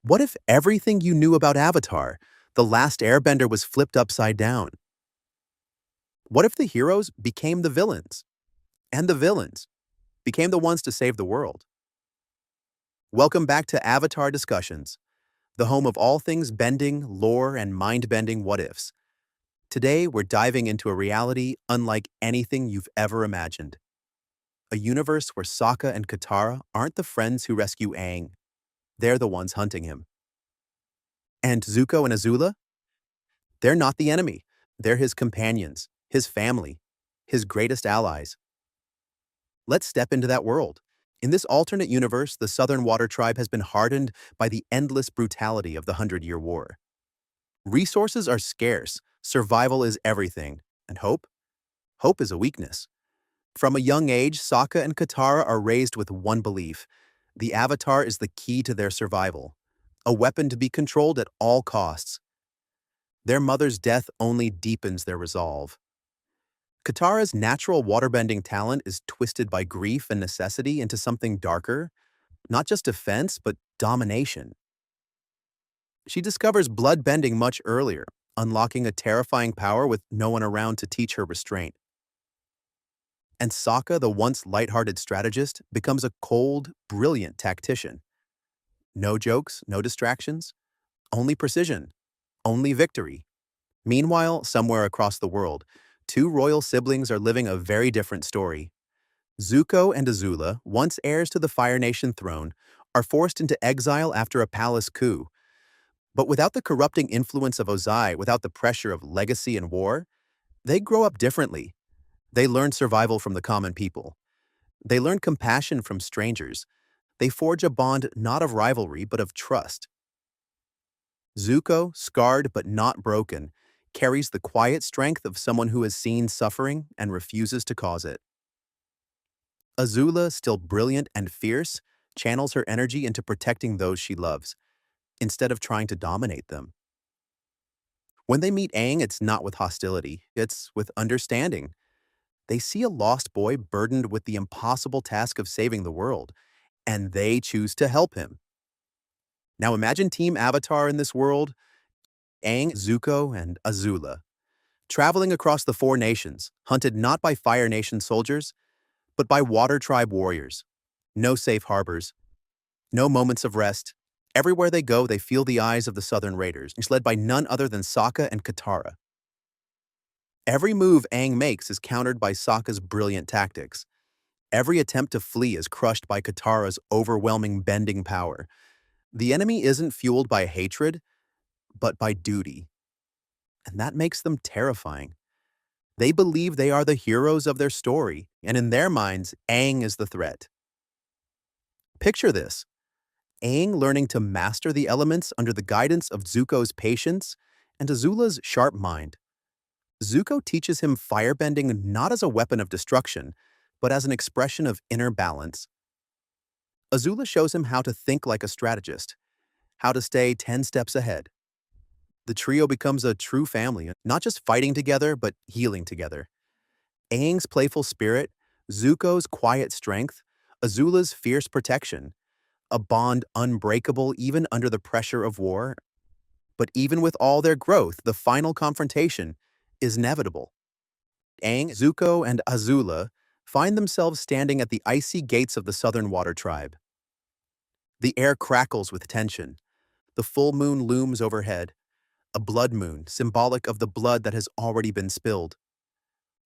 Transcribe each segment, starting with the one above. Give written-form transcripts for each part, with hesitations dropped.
What if everything you knew about Avatar, the last airbender, was flipped upside down? What if the heroes became the villains, and the villains became the ones to save the world? Welcome back to Avatar Discussions, the home of all things bending, lore, and mind-bending what-ifs. Today, we're diving into a reality unlike anything you've ever imagined. A universe where Sokka and Katara aren't the friends who rescue Aang, they're the ones hunting him. And Zuko and Azula? They're not the enemy. They're his companions, his family, his greatest allies. Let's step into that world. In this alternate universe, the Southern Water Tribe has been hardened by the endless brutality of the Hundred-Year War. Resources are scarce, survival is everything, and hope? Hope is a weakness. From a young age, Sokka and Katara are raised with one belief: the Avatar is the key to their survival, a weapon to be controlled at all costs. Their mother's death only deepens their resolve. Katara's natural waterbending talent is twisted by grief and necessity into something darker, not just defense, but domination. She discovers bloodbending much earlier, unlocking a terrifying power with no one around to teach her restraint. And Sokka, the once lighthearted strategist, becomes a cold, brilliant tactician. No jokes, no distractions, only precision, only victory. Meanwhile, somewhere across the world, two royal siblings are living a very different story. Zuko and Azula, once heirs to the Fire Nation throne, are forced into exile after a palace coup. But without the corrupting influence of Ozai, without the pressure of legacy and war, they grow up differently. They learn survival from the common people. They learn compassion from strangers. They forge a bond not of rivalry, but of trust. Zuko, scarred but not broken, carries the quiet strength of someone who has seen suffering and refuses to cause it. Azula, still brilliant and fierce, channels her energy into protecting those she loves, instead of trying to dominate them. When they meet Aang, it's not with hostility, it's with understanding. They see a lost boy burdened with the impossible task of saving the world, and they choose to help him. Now imagine Team Avatar in this world: Aang, Zuko, and Azula, traveling across the four nations, hunted not by Fire Nation soldiers, but by Water Tribe warriors. No safe harbors, no moments of rest. Everywhere they go, they feel the eyes of the Southern Raiders, led by none other than Sokka and Katara. Every move Aang makes is countered by Sokka's brilliant tactics. Every attempt to flee is crushed by Katara's overwhelming bending power. The enemy isn't fueled by hatred, but by duty. And that makes them terrifying. They believe they are the heroes of their story, and in their minds, Aang is the threat. Picture this: Aang learning to master the elements under the guidance of Zuko's patience and Azula's sharp mind. Zuko teaches him firebending not as a weapon of destruction, but as an expression of inner balance. Azula shows him how to think like a strategist, how to stay 10 steps ahead. The trio becomes a true family, not just fighting together, but healing together. Aang's playful spirit, Zuko's quiet strength, Azula's fierce protection, a bond unbreakable even under the pressure of war. But even with all their growth, the final confrontation is inevitable. Aang, Zuko, and Azula find themselves standing at the icy gates of the Southern Water Tribe. The air crackles with tension. The full moon looms overhead, a blood moon symbolic of the blood that has already been spilled.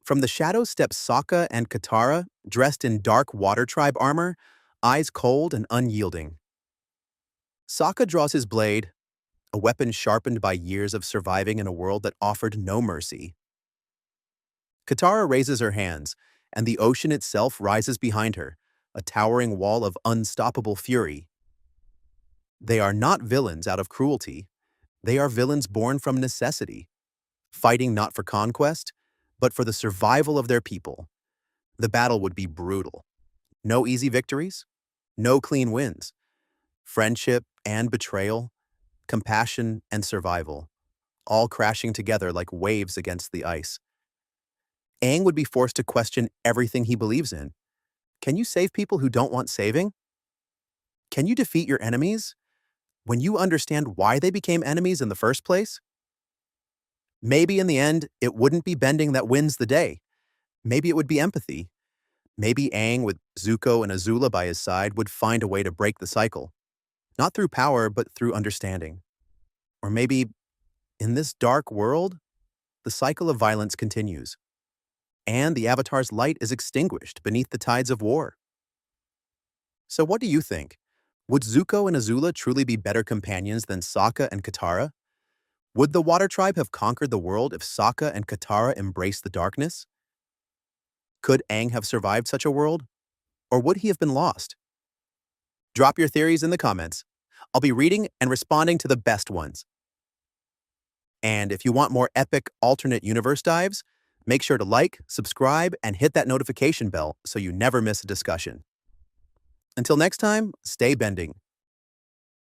From the shadows step Sokka and Katara, dressed in dark Water Tribe armor, eyes cold and unyielding. Sokka draws his blade, a weapon sharpened by years of surviving in a world that offered no mercy. Katara raises her hands, and the ocean itself rises behind her, a towering wall of unstoppable fury. They are not villains out of cruelty. They are villains born from necessity, fighting not for conquest, but for the survival of their people. The battle would be brutal. No easy victories, no clean wins. Friendship and betrayal, compassion and survival, all crashing together like waves against the ice. Aang would be forced to question everything he believes in. Can you save people who don't want saving? Can you defeat your enemies? when you understand why they became enemies in the first place? Maybe in the end, it wouldn't be bending that wins the day. Maybe it would be empathy. Maybe Aang, with Zuko and Azula by his side, would find a way to break the cycle. Not through power, but through understanding. Or maybe, in this dark world, the cycle of violence continues, and the Avatar's light is extinguished beneath the tides of war. So what do you think? Would Zuko and Azula truly be better companions than Sokka and Katara? Would the Water Tribe have conquered the world if Sokka and Katara embraced the darkness? Could Aang have survived such a world? Or would he have been lost? Drop your theories in the comments. I'll be reading and responding to the best ones. And if you want more epic alternate universe dives, make sure to like, subscribe, and hit that notification bell so you never miss a discussion. Until next time, stay bending.